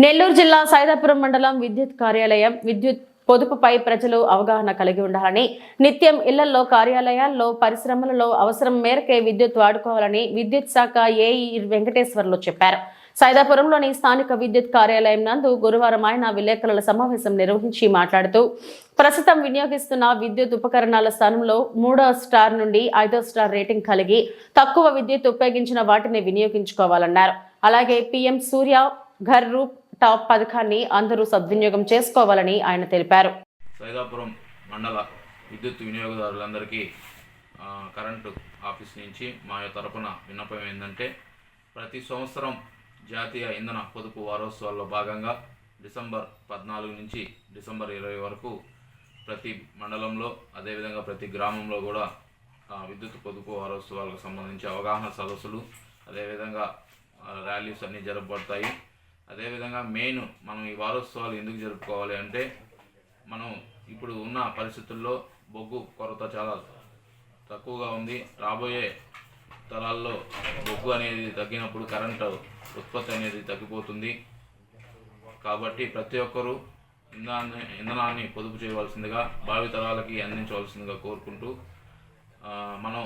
నెల్లూరు జిల్లా సైదాపురం మండలం విద్యుత్ కార్యాలయం విద్యుత్ పొదుపుపై ప్రజలు అవగాహన కలిగి ఉండాలని, నిత్యం ఇళ్లలో, కార్యాలయాల్లో, పరిశ్రమలలో అవసరం మేరకే విద్యుత్ వాడుకోవాలని విద్యుత్ శాఖ ఏఈ వెంకటేశ్వర్లు చెప్పారు. సైదాపురంలోని స్థానిక విద్యుత్ కార్యాలయం నందు గురువారం ఆయన విలేకరుల సమావేశం నిర్వహించి మాట్లాడుతూ, ప్రస్తుతం వినియోగిస్తున్న విద్యుత్ ఉపకరణాల స్థానంలో 3వ స్టార్ నుండి 5వ స్టార్ రేటింగ్ కలిగి తక్కువ విద్యుత్ ఉపయోగించిన వాటిని వినియోగించుకోవాలన్నారు. అలాగే పీఎం సూర్య ఘర్ రూప్ టాప్ పథకాన్ని అందరూ సద్వినియోగం చేసుకోవాలని ఆయన తెలిపారు. సైదాపురం మండల విద్యుత్ వినియోగదారులందరికీ కరెంటు ఆఫీస్ నుంచి మా తరపున విన్నపం ఏంటంటే, ప్రతి సంవత్సరం జాతీయ ఇంధన పొదుపు వారోత్సవాల్లో భాగంగా డిసెంబర్ 14 నుంచి డిసెంబర్ 20 వరకు ప్రతి మండలంలో, అదేవిధంగా ప్రతి గ్రామంలో కూడా విద్యుత్ పొదుపు వారోత్సవాలకు సంబంధించి అవగాహన సదస్సులు, అదేవిధంగా ర్యాలీస్ అన్నీ జరపబడతాయి. అదేవిధంగా మెయిన్ మనం ఈ వారోత్సవాలు ఎందుకు జరుపుకోవాలి అంటే, మనం ఇప్పుడు ఉన్న పరిస్థితుల్లో బొగ్గు కొరత చాలా తక్కువగా ఉంది. రాబోయే తరాల్లో బొగ్గు అనేది తగ్గినప్పుడు కరెంటు ఉత్పత్తి అనేది తగ్గిపోతుంది. కాబట్టి ప్రతి ఒక్కరూ ఇంధనాన్ని పొదుపు చేయవలసిందిగా, భావి తరాలకి అందించవలసిందిగా కోరుకుంటూ మనం